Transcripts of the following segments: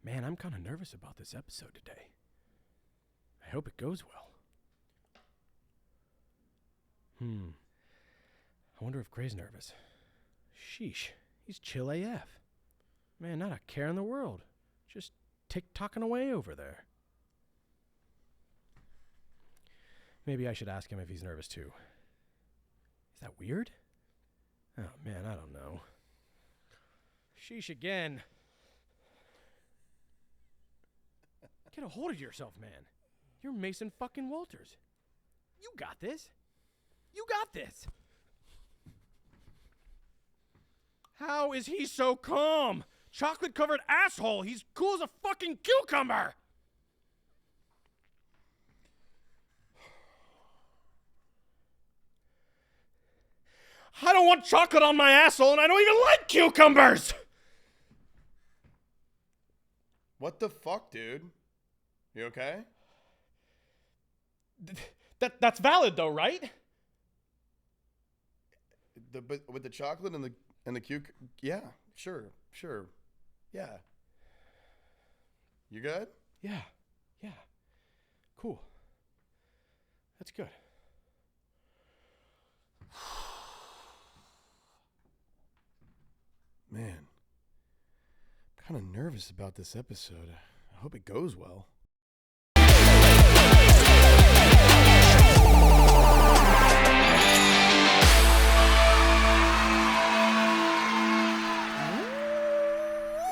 Man, I'm kind of nervous about this episode today. I hope it goes well. I wonder if Gray's nervous. Sheesh, he's chill AF. Man, not a care in the world. Just tick-tocking away over there. Maybe I should ask him if he's nervous too. Is that weird? Oh man, I don't know. Sheesh again. Get a hold of yourself, man. You're Mason fucking Walters. You got this. You got this. How is he so calm? Chocolate-covered asshole. He's cool as a fucking cucumber. I don't want chocolate on my asshole, and I don't even like cucumbers. What the fuck, dude? You okay? That's valid, though, right? But with the chocolate and the cucumber, yeah, sure, yeah. You good? Yeah. Cool. That's good. Man, I'm kind of nervous about this episode. I hope it goes well.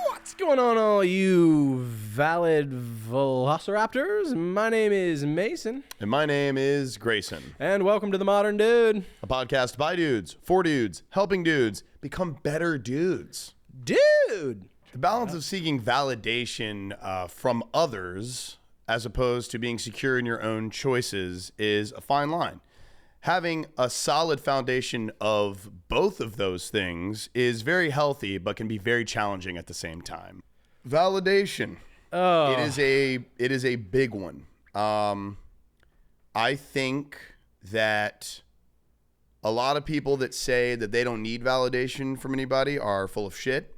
What's going on, all you valid velociraptors? My name is Mason. And my name is Grayson. And welcome to The Modern Dude. A podcast by dudes, for dudes, helping dudes become better dudes. Dude! The balance of seeking validation from others as opposed to being secure in your own choices is a fine line. Having a solid foundation of both of those things is very healthy, but can be very challenging at the same time. Validation. Oh. It is a big one. I think that a lot of people that say that they don't need validation from anybody are full of shit.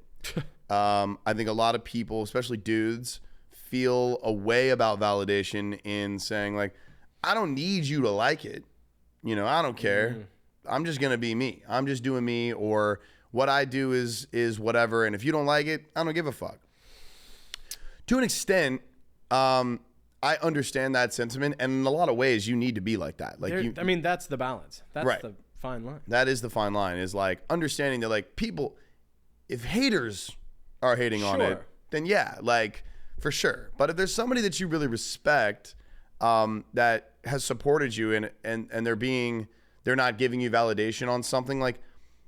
I think a lot of people, especially dudes, feel a way about validation in saying, like, I don't need you to like it. You know, I don't care. I'm just going to be me. I'm just doing me, or what I do is whatever. And if you don't like it, I don't give a fuck. To an extent, I understand that sentiment. And in a lot of ways, you need to be like that. Like, that's the balance. That's right. The fine line. That is the fine line, is like understanding that, like, people, if haters are hating on it, then yeah, like, for sure. But if there's somebody that you really respect, that has supported you and they're not giving you validation on something, like,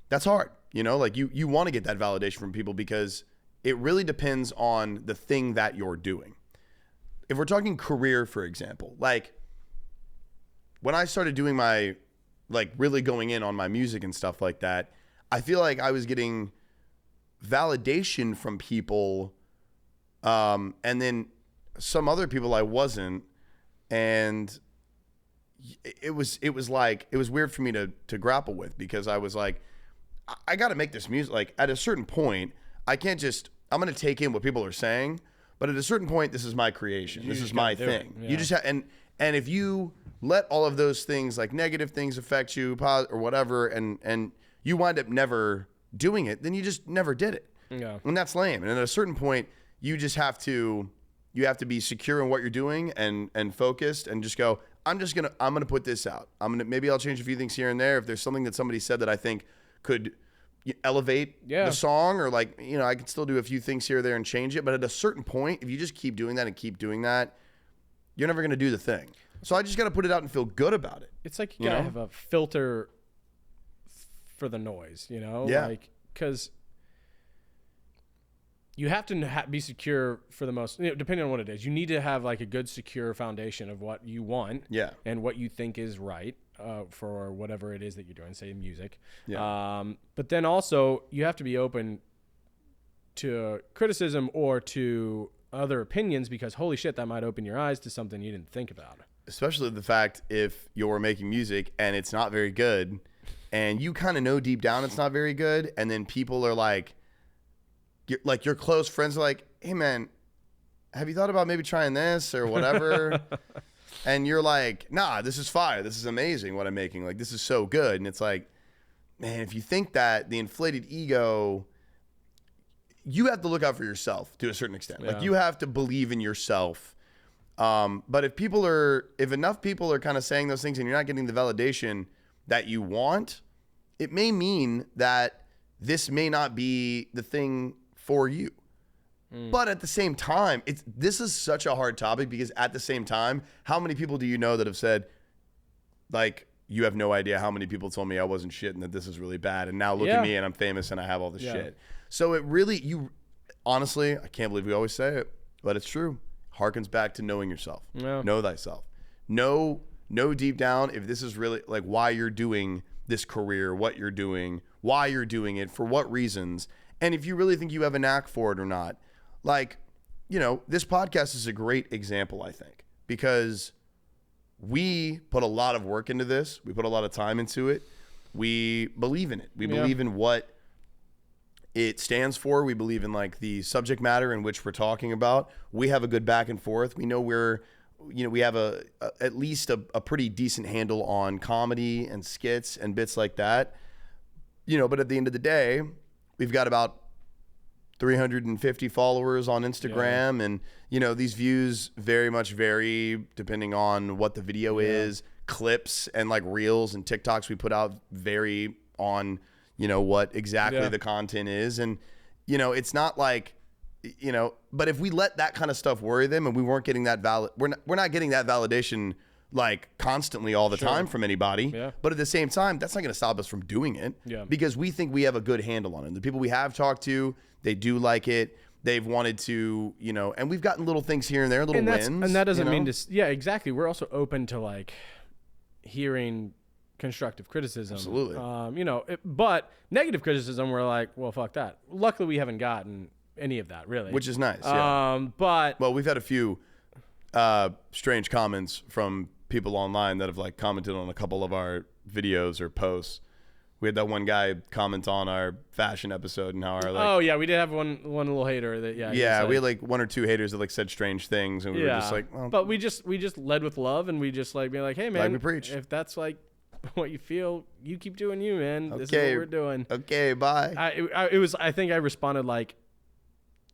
that's hard. You know, like, you want to get that validation from people because it really depends on the thing that you're doing. If we're talking career, for example, like, when I started doing my, like, really going in on my music and stuff like that, I feel like I was getting validation from people, and then some other people I wasn't. And it was weird for me to grapple with, because I was like, I got to make this music. Like, at a certain point, I'm going to take in what people are saying, but at a certain point, this is my creation. This is my thing. Yeah. You just have, and if you let all of those things, like negative things, affect you, or whatever, and you wind up never doing it, then you just never did it. Yeah. And that's lame. And at a certain point, you just have to be secure in what you're doing and focused, and just go, I'm going to put this out. Maybe I'll change a few things here and there. If there's something that somebody said that I think could elevate the song, or, like, you know, I can still do a few things here or there and change it. But at a certain point, if you just keep doing that and keep doing that, you're never going to do the thing. So I just got to put it out and feel good about it. It's like you got to have a filter for the noise, you know? Yeah. Like, because you have to be secure for the most, depending on what it is. You need to have, like, a good, secure foundation of what you want, and what you think is right for whatever it is that you're doing, say music. Yeah. But then also you have to be open to criticism or to other opinions, because holy shit, that might open your eyes to something you didn't think about. Especially the fact if you're making music and it's not very good, and you kind of know deep down it's not very good, and then people are like, your close friends are like, hey man, have you thought about maybe trying this or whatever? And you're like, nah, this is fire. This is amazing what I'm making. Like, this is so good. And it's like, man, if you think that, the inflated ego, you have to look out for yourself to a certain extent. Yeah. Like, you have to believe in yourself. But if enough people are kind of saying those things and you're not getting the validation that you want, it may mean that this may not be the thing for you. But at the same time, this is such a hard topic, because at the same time, how many people do you know that have said, like, you have no idea how many people told me I wasn't shit and that this is really bad, and now look at me and I'm famous and I have all this shit. So it really, honestly, I can't believe we always say it, but it's true. Harkens back to knowing yourself. Yeah. Know thyself. Know deep down if this is really like why you're doing this career, what you're doing, why you're doing it, for what reasons, and if you really think you have a knack for it or not. Like, this podcast is a great example, I think, because we put a lot of work into this. We put a lot of time into it. We believe in it. We believe in what it stands for. We believe in like the subject matter in which we're talking about. We have a good back and forth. We know we have at least a pretty decent handle on comedy and skits and bits like that. But at the end of the day, we've got about 350 followers on Instagram, and these views very much vary depending on what the video is. Clips and like reels and TikToks we put out vary on what exactly the content is, and it's not like but if we let that kind of stuff worry them and we weren't getting that we're not getting that validation like constantly all the time from anybody, but at the same time, that's not going to stop us from doing it, because we think we have a good handle on it. The people we have talked to, they do like it. They've wanted to, and we've gotten little things here and there, little wins. And that doesn't mean to, exactly. We're also open to like hearing constructive criticism. Absolutely. But negative criticism, we're like, well, fuck that. Luckily, we haven't gotten any of that, really. Which is nice, Well, we've had a few strange comments from people online that have like commented on a couple of our videos or posts. We had that one guy comment on our fashion episode and how our like. We did have one little hater that we had like one or two haters that like said strange things, and we were just like, well, but we just led with love, and we just like be like, hey man, like we preach. If that's like what you feel, you keep doing you, man. Okay. This is what we're doing. Okay, bye. I think I responded like,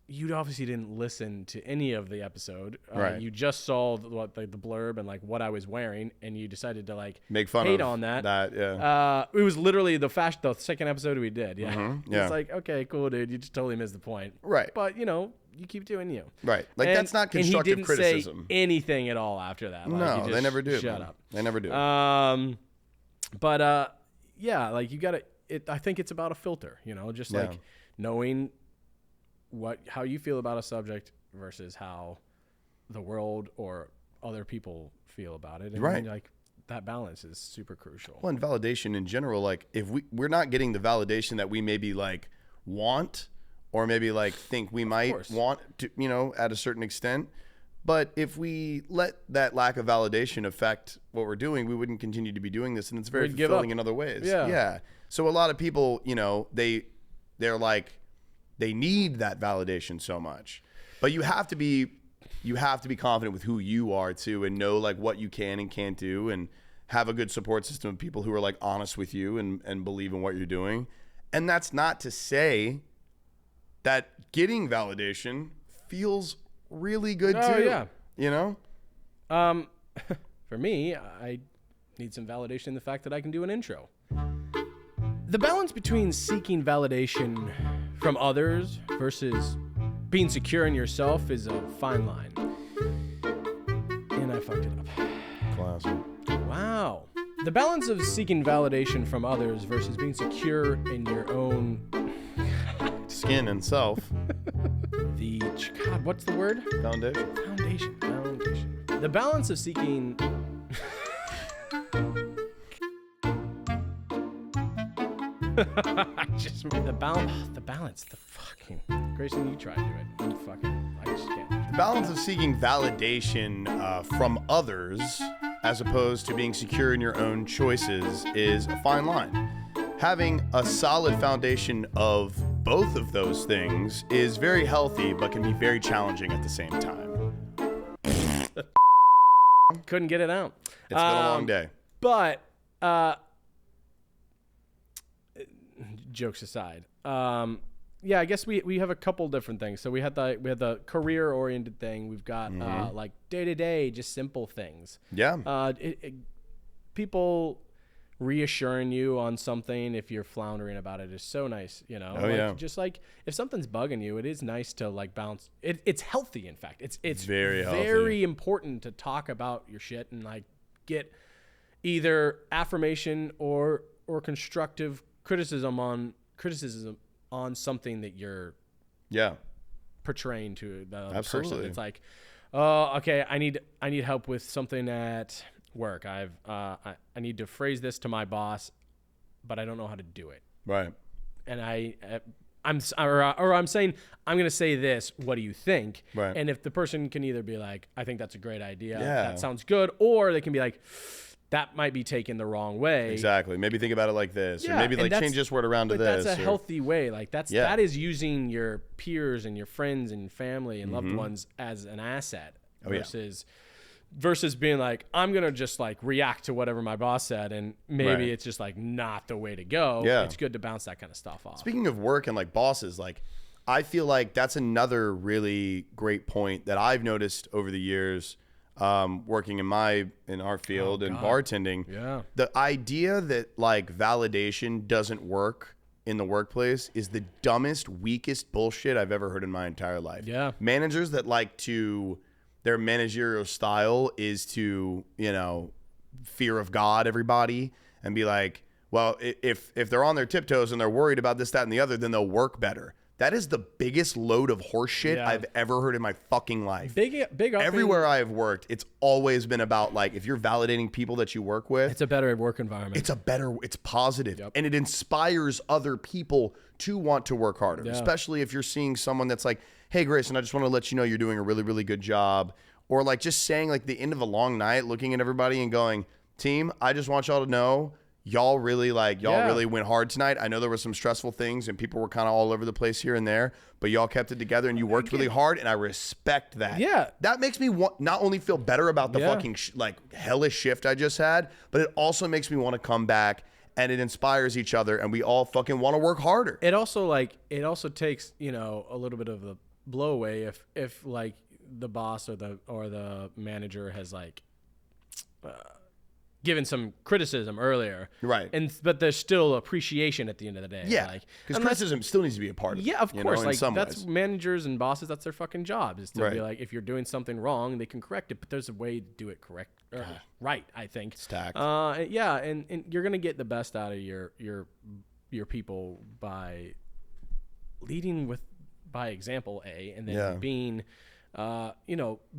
you obviously didn't listen to any of the episode. Right. You just saw the blurb and like what I was wearing, and you decided to like make fun hate of on that. Yeah. It was literally the second episode we did. Yeah. Mm-hmm. Yeah. It's like, okay, cool, dude. You just totally missed the point. Right. But you keep doing you. Right. Like that's not constructive criticism. criticism. And he didn't say anything at all after that. Like, no, they never do. Shut up. They never do. But like you gotta. I think it's about a filter. Just like knowing how you feel about a subject versus how the world or other people feel about it. And right. Like that balance is super crucial. Well, and validation in general, like if we're not getting the validation that we maybe like want, or maybe like think we might want to, at a certain extent. But if we let that lack of validation affect what we're doing, we wouldn't continue to be doing this. And it's very fulfilling in other ways. Yeah. So a lot of people, they're like, they need that validation so much, but you have to be confident with who you are too, and know like what you can and can't do, and have a good support system of people who are like honest with you and believe in what you're doing. And that's not to say that getting validation feels really good too. Yeah. For me, I need some validation in the fact that I can do an intro. The balance between seeking validation from others versus being secure in yourself is a fine line. And I fucked it up. Classic. Wow. The balance of seeking validation from others versus being secure in your own skin and self. God, what's the word? Foundation. The balance of seeking the balance. The fucking Grayson, you try to do it. I just can't. The balance of seeking validation from others as opposed to being secure in your own choices is a fine line. Having a solid foundation of both of those things is very healthy, but can be very challenging at the same time. Couldn't get it out. It's been a long day. But jokes aside, yeah, I guess we have a couple different things. So we had the career oriented thing. We've got like day to day, just simple things. Yeah. People reassuring you on something if you're floundering about it is so nice, you know. Oh, yeah. Just like if something's bugging you, it is nice to like bounce. It's healthy, in fact. It's very healthy. Very important to talk about your shit and like get either affirmation or constructive criticism on something that you're portraying to the other person. It's like, oh, okay, I need help with something at work. I need to phrase this to my boss, but I don't know how to do it. Right. And I'm saying I'm going to say this. What do you think? Right. And if the person can either be like, I think that's a great idea. That sounds good. Or they can be like, that might be taken the wrong way. Exactly. Maybe think about it like this. Or maybe like change this word around to this. That's a healthy way. Like that is using your peers and your friends and family and loved ones as an asset versus being like, I'm going to just like react to whatever my boss said. And maybe it's just like not the way to go. Yeah. It's good to bounce that kind of stuff off. Speaking of work and like bosses, like I feel like that's another really great point that I've noticed over the years. Working in our field and bartending, the idea that like validation doesn't work in the workplace is the dumbest, weakest bullshit I've ever heard in my entire life. Yeah. Managers that their managerial style is to, fear of God everybody and be like, well, if they're on their tiptoes and they're worried about this, that, and the other, then they'll work better. That is the biggest load of horse shit I've ever heard in my fucking life. Big Everywhere I have worked, it's always been about like, if you're validating people that you work with, it's a better work environment. It's positive and it inspires other people to want to work harder, especially if you're seeing someone that's like, hey, Grayson, I just want to let you know you're doing a really, really good job. Or like just saying like the end of a long night, looking at everybody and going, team, I just want y'all to know y'all really went hard tonight. I know there were some stressful things and people were kind of all over the place here and there, but y'all kept it together and you worked really hard, and I respect that. Yeah. That makes me not only feel better about the fucking hellish shift I just had, but it also makes me want to come back, and it inspires each other, and we all fucking want to work harder. It also takes, a little bit of the blow away if like the boss or the manager has like given some criticism earlier, right? But there's still appreciation at the end of the day. Yeah, because criticism still needs to be a part of it. Yeah, of course. Like that's ways. Managers and bosses. That's their fucking job, is to be like, if you're doing something wrong, they can correct it. But there's a way to do it right. I think. Stacked. Yeah, and you're gonna get the best out of your people by leading by example, and then being,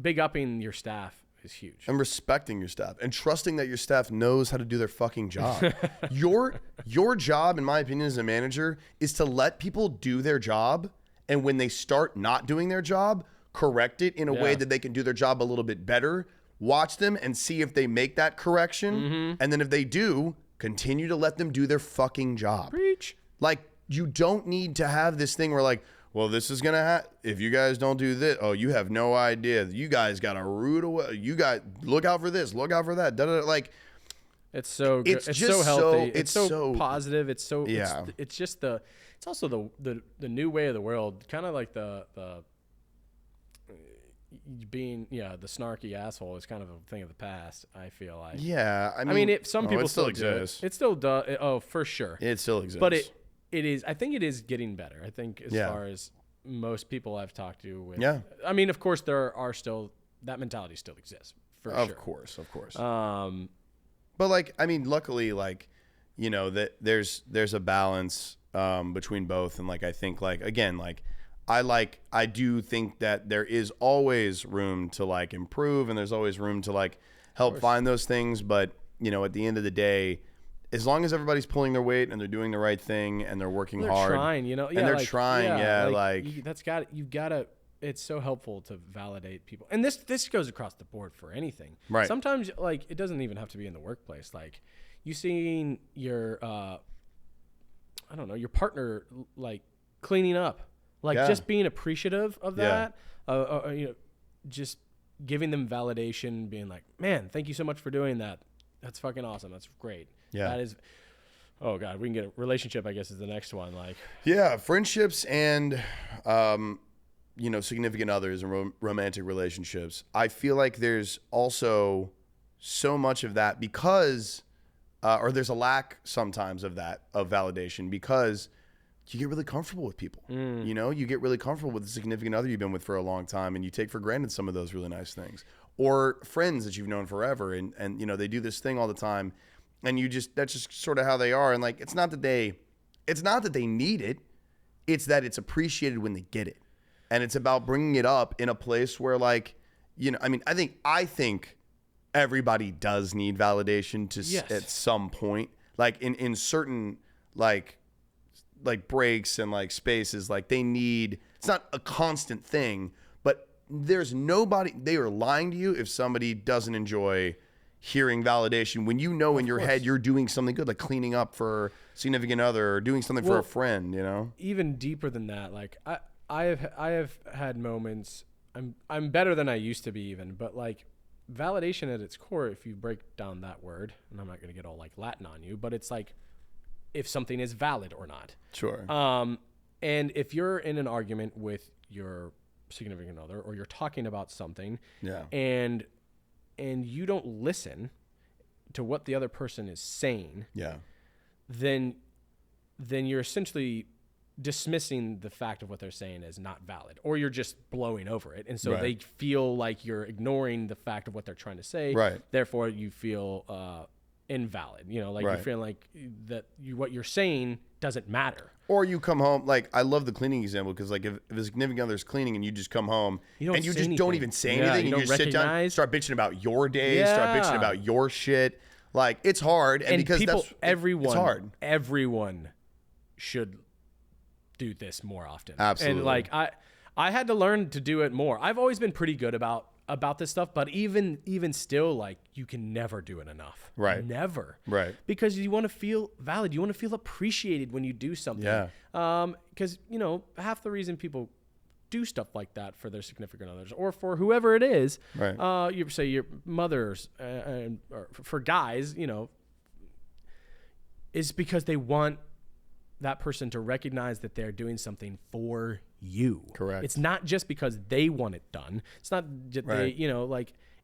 big upping your staff is huge. And respecting your staff and trusting that your staff knows how to do their fucking job. Your job, in my opinion, as a manager, is to let people do their job, and when they start not doing their job, correct it in a way that they can do their job a little bit better. Watch them and see if they make that correction, and then if they do, continue to let them do their fucking job. Preach. Like, you don't need to have this thing where like, well, this is going to happen. If you guys don't do this, you have no idea. You guys got a rude away. You got, look out for this, look out for that. Like, it's so good. It's so healthy. It's so positive. It's so, it's just it's also the new way of the world. Kind of like the being, the snarky asshole is kind of a thing of the past, I feel like. Yeah. Some people still exist. It still does. Oh, for sure. It still exists. But it is. I think it is getting better. I think as far as most people I've talked to with. Yeah. Of course there are still, that mentality still exists for sure. Of course. But like, luckily, like, that there's a balance between both, and like I think like again like I do think that there is always room to like improve, and there's always room to like help find those things, but at the end of the day, as long as everybody's pulling their weight and they're doing the right thing and they're working hard, trying, and they're trying, you gotta. It's so helpful to validate people, and this goes across the board for anything. Right. Sometimes like it doesn't even have to be in the workplace. Like you seeing your, your partner like cleaning up, like just being appreciative of that. Just giving them validation, being like, man, thank you so much for doing that. That's fucking awesome. That's great. Yeah. That is, oh God, we can get a relationship, I guess, is the next one. Like, yeah, friendships and, significant others and romantic relationships. I feel like there's also so much of that because, or there's a lack sometimes of that, of validation, because you get really comfortable with people. You get really comfortable with the significant other you've been with for a long time, and you take for granted some of those really nice things. Or friends that you've known forever, and they do this thing all the time, and that's just sort of how they are. And like, it's not that they need it, it's that it's appreciated when they get it. And it's about bringing it up in a place where, like, I think everybody does need validation at some point, like in certain like breaks and like spaces, like they need, it's not a constant thing, but there's nobody, they are lying to you if somebody doesn't enjoy hearing validation when in your head you're doing something good, like cleaning up for significant other or doing something for a friend, Even deeper than that, like I have had moments, I'm better than I used to be even, but like validation at its core, if you break down that word, and I'm not going to get all like Latin on you, but it's like if something is valid or not. Sure. And if you're in an argument with your significant other, or you're talking about something, and you don't listen to what the other person is saying, then you're essentially dismissing the fact of what they're saying as not valid, or you're just blowing over it. And so they feel like you're ignoring the fact of what they're trying to say. Right. Therefore you feel invalid, you feel like that what you're saying doesn't matter. Or you come home, like I love the cleaning example, because like if a significant other's cleaning and you just come home and you just don't even say anything, and you just sit down, start bitching about your day, start bitching about your shit. Like, it's hard, and because it's hard. Everyone should do this more often. Absolutely. And like I had to learn to do it more. I've always been pretty good about this stuff, but even still, like, you can never do it enough. Right. Never. Right. Because you want to feel valid. You want to feel appreciated when you do something. Yeah. Because half the reason people do stuff like that for their significant others or for whoever it is, right. You say your mothers, or for guys, is because they want that person to recognize that they're doing something for you. Correct. It's not just because they want it done. It's not just right.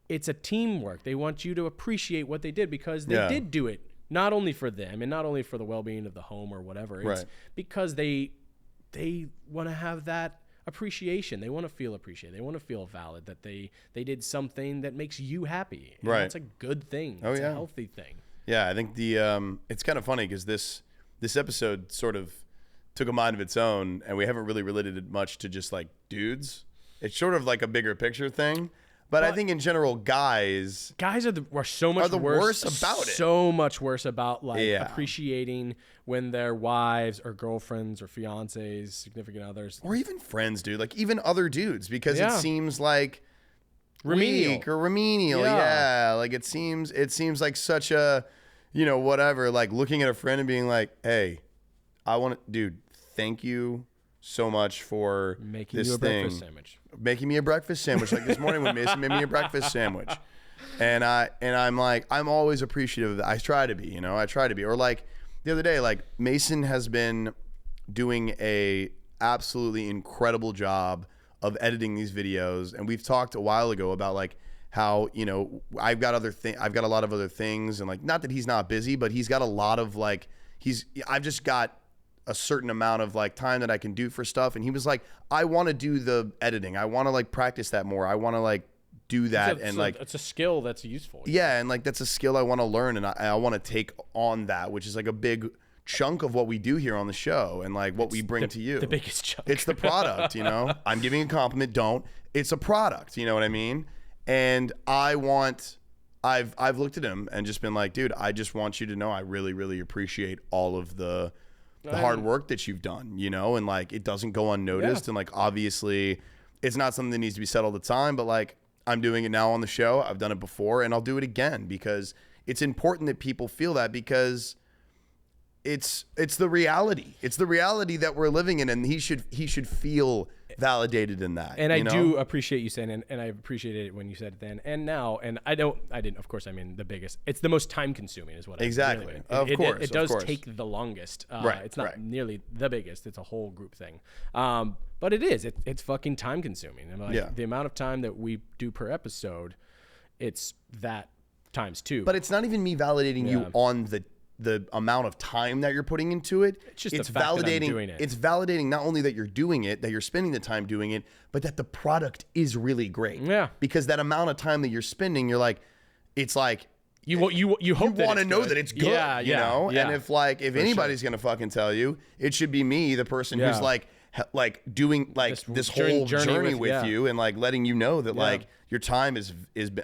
it's a teamwork. They want you to appreciate what they did because they did do it, not only for them and not only for the well-being of the home or whatever. It's because they want to have that appreciation. They want to feel appreciated. They want to feel valid that they did something that makes you happy. And right. That's a good thing. It's a healthy thing. Yeah, I think it's kind of funny because this episode sort of took a mind of its own, and we haven't really related it much to just like dudes. It's sort of like a bigger picture thing. But I think in general, guys are so much worse about it. So much worse about appreciating when their wives or girlfriends or fiancés, significant others, or even friends, dude. Like even other dudes, because it seems like weak or remedial. Yeah, like it seems like such a, whatever. Like looking at a friend and being like, "Hey, dude, thank you so much for making this you a thing. breakfast sandwich." Making me a breakfast sandwich, like this morning when Mason made me a breakfast sandwich, and I'm like, I'm always appreciative of that. I try to be, or like the other day, like Mason has been doing a absolutely incredible job of editing these videos, and we've talked a while ago about like how I've got a lot of other things, and like not that he's not busy, but he's got a lot of like I've just got a certain amount of like time that I can do for stuff. And he was like, I want to do the editing. I want to like practice that more. I want to like do that. It's a skill that's useful. Yeah. And like, that's a skill I want to learn. And I want to take on that, which is like a big chunk of what we do here on the show. And like what we bring to you. The biggest chunk. It's the product, I'm giving a compliment. It's a product. You know what I mean? And I've looked at him and just been like, dude, I just want you to know, I really, really appreciate all of the hard work that you've done, and like it doesn't go unnoticed. And like obviously it's not something that needs to be said all the time, but like I'm doing it now on the show. I've done it before and I'll do it again because it's important that people feel that, because it's the reality. It's the reality that we're living in, and he should feel validated in that. And I you know? do appreciate you saying, and I appreciated it when you said it then and now. And I didn't, of course, I mean, the biggest, it's the most time consuming is what Exactly. I really, Of course. It does take the longest. Right. It's not right. nearly the biggest. It's a whole group thing. But it is, it's fucking time consuming. And like the amount of time that we do per episode, it's that times two. But it's not even me validating you on the amount of time that you're putting into it. It's just the fact that I'm doing it. It's validating not only that you're doing it, that you're spending the time doing it, but that the product is really great. Yeah. Because that amount of time that you're spending, you're like, it's like you hope you want to know that it's good. Yeah, you know? Yeah. And if anybody's gonna fucking tell you, it should be me, the person who's like doing like this whole journey with you and like letting you know that like your time is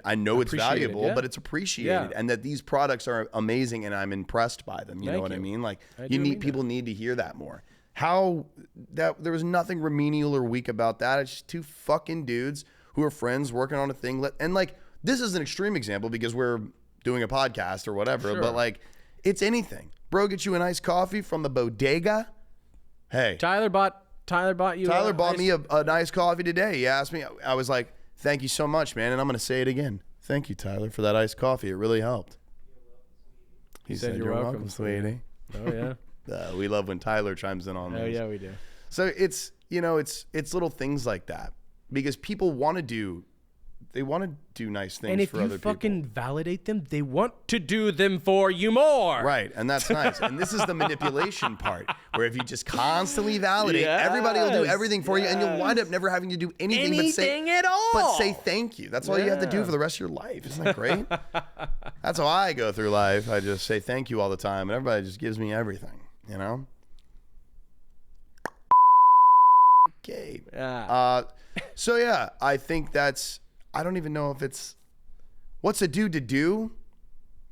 I know it's valuable, but it's appreciated, and that these products are amazing, and I'm impressed by them. You know what I mean? Like people need to hear that more. How that there was nothing remedial or weak about that. It's just two fucking dudes who are friends working on a thing. And like this is an extreme example because we're doing a podcast or whatever, but like it's anything. Bro, get you an iced coffee from the bodega. Hey, Tyler bought me a nice coffee today. He asked me. I was like, thank you so much, man. And I'm going to say it again. Thank you, Tyler, for that iced coffee. It really helped. He said, you're welcome, sweetie. Oh, yeah. We love when Tyler chimes in on those. Oh, yeah, we do. So it's little things like that because people want to do nice things and if for other people. And if you fucking validate them, they want to do them for you more. Right, and that's nice. And this is the manipulation part, where if you just constantly validate, everybody will do everything for you, and you'll wind up never having to do anything at all. But say thank you. That's all you have to do for the rest of your life. Isn't that great? That's how I go through life. I just say thank you all the time, and everybody just gives me everything, you know? Okay. So, yeah, I think that's... I don't even know if it's what's a dude to do.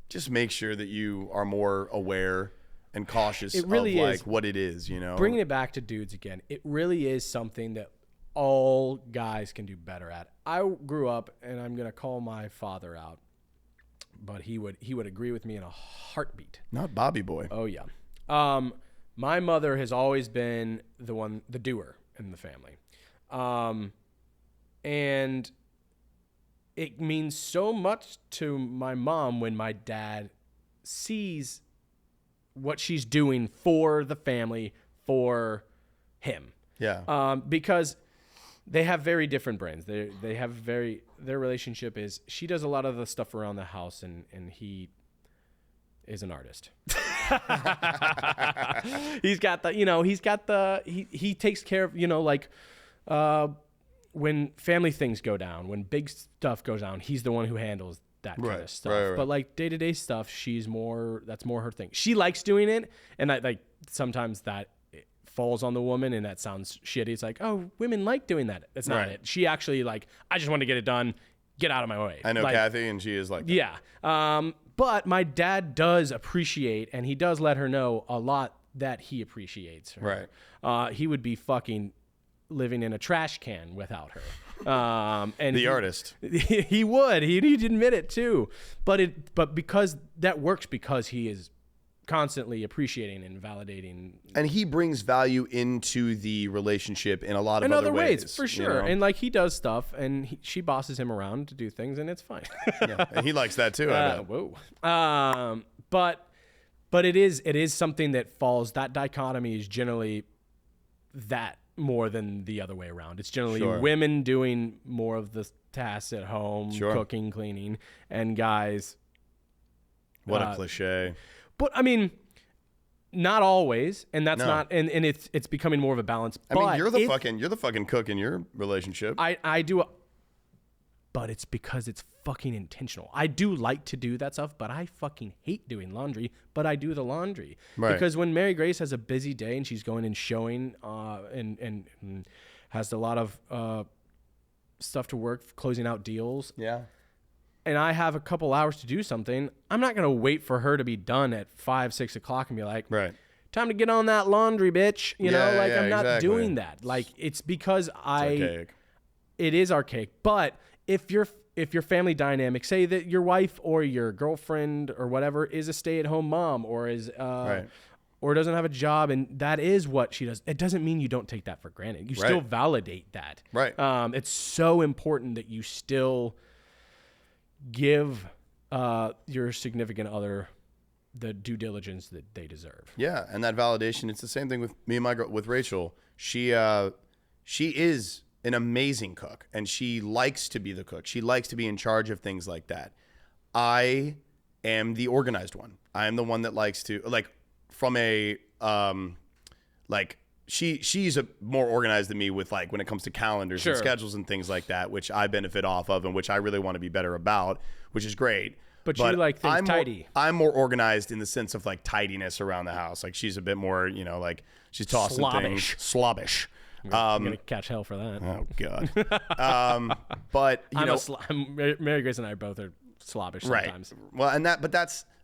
Just make sure that you are more aware and cautious of like what it is, you know. Bringing it back to dudes again, it really is something that all guys can do better at. I grew up, and I'm gonna call my father out, but he would agree with me in a heartbeat. Not Bobby Boy. Oh yeah. My mother has always been the doer in the family, and it means so much to my mom when my dad sees what she's doing for the family, for him. Yeah. Because they have very different brains. They have their relationship is, she does a lot of the stuff around the house, and he is an artist. He takes care of, like, when family things go down, when big stuff goes down, he's the one who handles that kind of stuff. Right. But like day-to-day stuff, that's more her thing. She likes doing it, and sometimes that falls on the woman, and that sounds shitty. It's like, oh, women like doing that. That's not it. She actually I just want to get it done. Get out of my way. I know Kathy, and she is like that. Yeah. But my dad does appreciate, and he does let her know a lot that he appreciates her. Right. He would be fucking living in a trash can without her. And artist. He would. He'd admit it too. But because that works, because he is constantly appreciating and validating. And he brings value into the relationship in a lot of other ways. For sure. You know? And he does stuff, and she bosses him around to do things, and it's fine. Yeah, and he likes that too. I bet. Whoa. But it is something that falls. That dichotomy is generally that more than the other way around. It's generally women doing more of the tasks at home, cooking, cleaning, and guys. What a cliche. But I mean, not always, and that's not, and it's becoming more of a balance. I mean, you're the fucking cook in your relationship. I do, but it's because it's fucking intentional. I do like to do that stuff, but I fucking hate doing laundry. But I do the laundry because when Mary Grace has a busy day and she's going and showing, and has a lot of stuff to work, closing out deals. Yeah. And I have a couple hours to do something, I'm not going to wait for her to be done at 5, 6 o'clock and be like, time to get on that laundry, bitch. I'm not doing that. It's because it is archaic. But if your family dynamic, say that your wife or your girlfriend or whatever is a stay-at-home mom or is, or doesn't have a job, and that is what she does, it doesn't mean you don't take that for granted. You still validate that. Right. It's so important that you still give your significant other the due diligence that they deserve. Yeah, and that validation, it's the same thing with me and my girl, with Rachel. She is an amazing cook, and she likes to be the cook. She likes to be in charge of things like that. I am the organized one. I am the one that likes to, like, from a like she's more organized than me with, like, when it comes to calendars and schedules and things like that, which I benefit off of and which I really want to be better about, which is great. But you like things tidy. I'm more organized in the sense of, like, tidiness around the house. Like, she's a bit more, you know, like, she's tossing things. Slobbish. I'm gonna catch hell for that. Oh God. But you know, Mary Grace and I both are slobbish sometimes. Right. Well,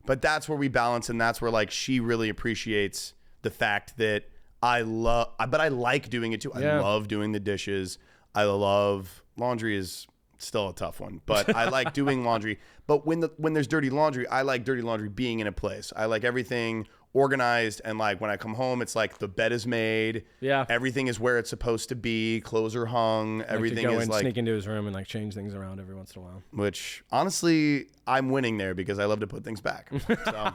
but that's where we balance, and that's where, like, she really appreciates the fact that I like doing it too. I love doing the dishes. I love laundry is still a tough one, but I like doing laundry. But when there's dirty laundry, I like dirty laundry being in a place. I like everything organized, and, like, when I come home, it's like the bed is made. Yeah. Everything is where it's supposed to be. Clothes are hung. Everything is like sneak into his room and, like, change things around every once in a while. Which, honestly, I'm winning there because I love to put things back. So.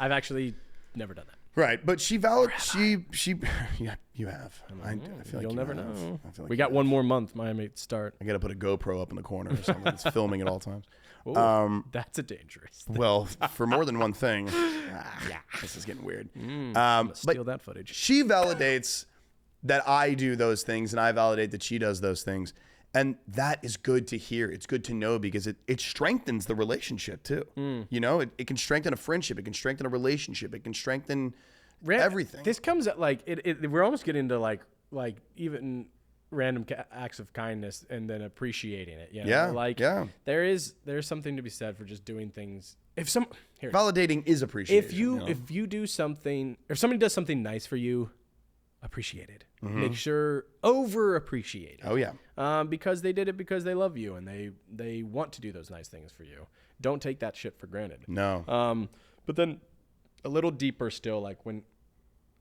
I've actually never done that. Right, but she yeah, you have. I feel like you'll never know. I feel like we got one more month. Miami start. I got to put a GoPro up in the corner or something that's filming at all times. Ooh, that's a dangerous thing. Well, for more than one thing. This is getting weird. Steal that footage. She validates that I do those things, and I validate that she does those things. And that is good to hear. It's good to know because it strengthens the relationship too. You know, it can strengthen a friendship. It can strengthen a relationship. It can strengthen everything. This comes at, like, we're almost getting to like even random acts of kindness and then appreciating it. You know? There's something to be said for just doing things. Validating is appreciation. If you do something, if somebody does something nice for you, appreciate it. Make sure over appreciate it. Oh yeah. Because they did it because they love you and they want to do those nice things for you. Don't take that shit for granted. No. But then a little deeper still, like, when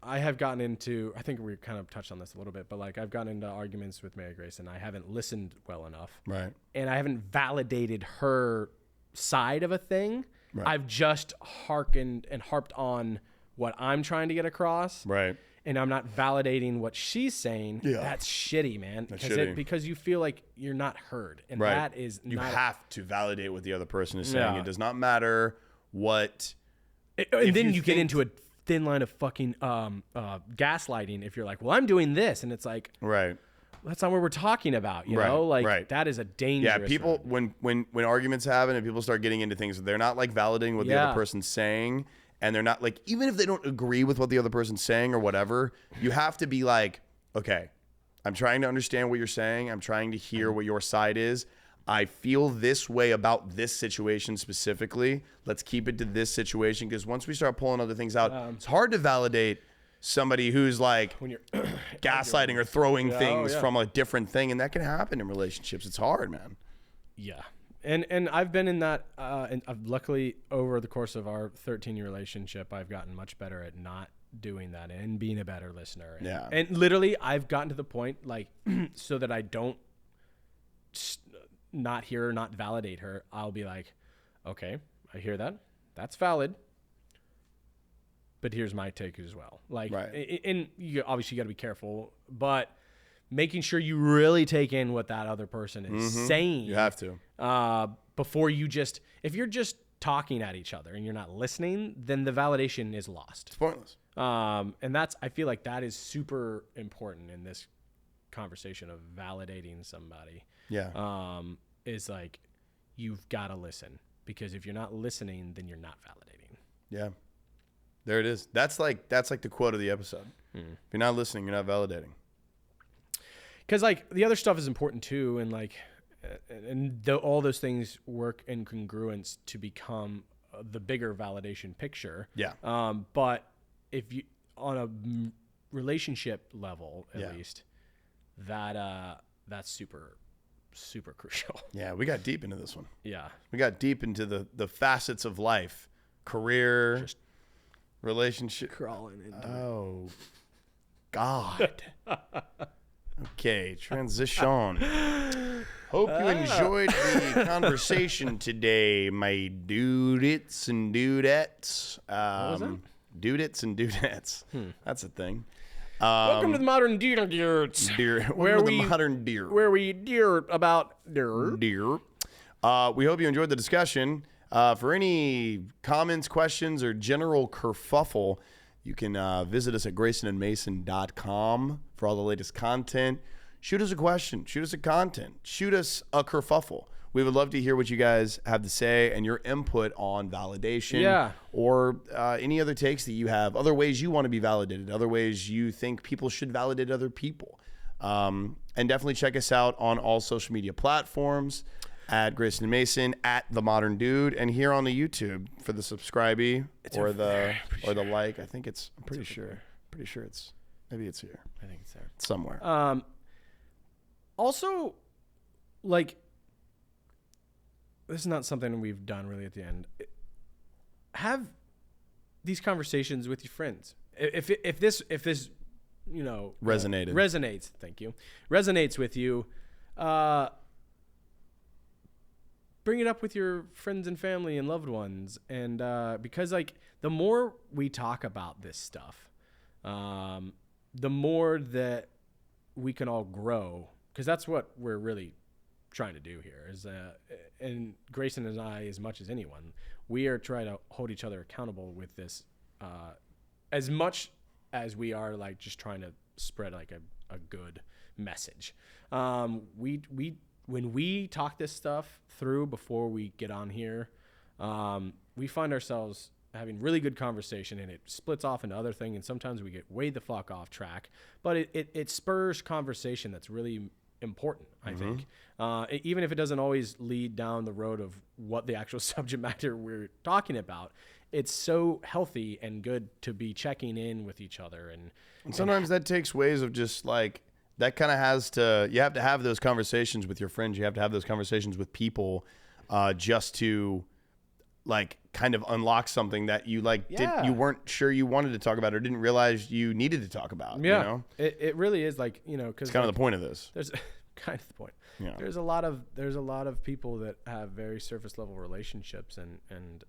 I have gotten into, I think we kind of touched on this a little bit, but, like, I've gotten into arguments with Mary Grace and I haven't listened well enough. Right. And I haven't validated her side of a thing. Right. I've just hearkened and harped on what I'm trying to get across. Right. And I'm not validating what she's saying. Yeah. That's shitty, man. Because you feel like you're not heard. And that is you have to validate what the other person is saying. It does not matter what. And then you get into a thin line of fucking gaslighting if you're like, well, I'm doing this. And it's like, right. That's not what we're talking about, you know? Like, that is a dangerous. Yeah, people, when arguments happen and people start getting into things, they're not, like, validating what the other person's saying. And they're not, like, even if they don't agree with what the other person's saying or whatever, you have to be like, okay, I'm trying to understand what you're saying. I'm trying to hear what your side is. I feel this way about this situation specifically. Let's keep it to this situation. Because once we start pulling other things out, it's hard to validate somebody who's, like, when you're gaslighting or throwing things from a different thing. And that can happen in relationships. It's hard, man. Yeah. And I've been in that, and I've luckily over the course of our 13-year relationship, I've gotten much better at not doing that and being a better listener. And literally, I've gotten to the point, like, so that I don't not hear or not validate her. I'll be like, okay, I hear that. That's valid. But here's my take as well. Like, and you obviously got to be careful, but making sure you really take in what that other person is saying. You have to. Before you just, if you're just talking at each other and you're not listening, then the validation is lost. It's pointless. And I feel like that is super important in this conversation of validating somebody. Yeah. Is like, you've got to listen, because if you're not listening, then you're not validating. Yeah. There it is. That's like the quote of the episode. If you're not listening, you're not validating. Because, like, the other stuff is important too, and, like, all those things work in congruence to become the bigger validation picture. Yeah. But if you, on a relationship level, at least, that's super, super crucial. Yeah, we got deep into this one. Yeah. We got deep into the facets of life, career, relationship. Crawling into Oh, God. Okay, transition. Hope you enjoyed the conversation today, my dudettes and dudettes. was that? Dudettes and dudettes. That's a thing. Welcome to the Modern Deer. Where we modern deer. Where we deer about deer. Deer. We hope you enjoyed the discussion. For any comments, questions, or general kerfuffle, you can visit us at GraysonandMason.com for all the latest content. Shoot us a question. Shoot us a content. Shoot us a kerfuffle. We would love to hear what you guys have to say and your input on validation or any other takes that you have, other ways you want to be validated, other ways you think people should validate other people. And definitely check us out on all social media platforms at Grayson and Mason, at The Modern Dude, and here on the YouTube for the subscribey or the like. I think it's, I'm pretty sure it's, maybe it's here. I think it's there. Somewhere. Also, like, this is not something we've done really at the end. Have these conversations with your friends. If this you know resonates. Thank you. Resonates with you. Bring it up with your friends and family and loved ones, and because like the more we talk about this stuff, the more that we can all grow. Because that's what we're really trying to do here is and Grayson and I, as much as anyone, we are trying to hold each other accountable with this as much as we are like just trying to spread like a good message. When we talk this stuff through before we get on here, we find ourselves having really good conversation, and it splits off into other things, and sometimes we get way the fuck off track, but it spurs conversation that's really important, I think. Even if it doesn't always lead down the road of what the actual subject matter we're talking about, it's so healthy and good to be checking in with each other. And sometimes that takes ways of just like, that kind of has to, you have to have those conversations with your friends. You have to have those conversations with people just to like kind of unlock something that you like, you weren't sure you wanted to talk about or didn't realize you needed to talk about. Yeah. You know? It really is like, you know, cause it's kind like, of the point of this. There's kind of the point. Yeah. There's a lot of people that have very surface level relationships, and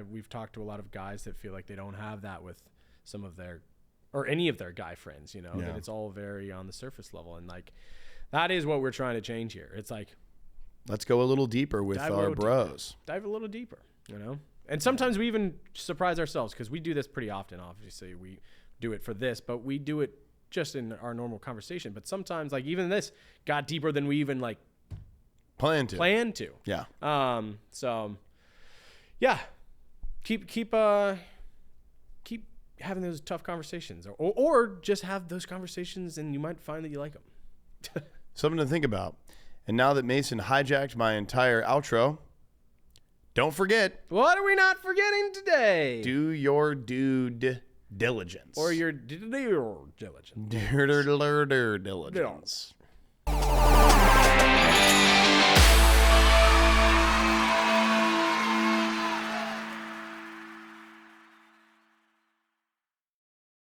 we've talked to a lot of guys that feel like they don't have that with some of their, or any of their guy friends, you know, that it's all very on the surface level. And like, that is what we're trying to change here. It's like, let's go a little deeper with our bros. Dive a little deeper, you know? And sometimes we even surprise ourselves because we do this pretty often. Obviously, we do it for this, but we do it just in our normal conversation. But sometimes, like, even this got deeper than we even, like, planned to. Yeah. So, yeah. Keep having those tough conversations. Or just have those conversations and you might find that you like them. Something to think about. And now that Mason hijacked my entire outro, don't forget. What are we not forgetting today? Do your dude diligence. Or your diligence. Diligence.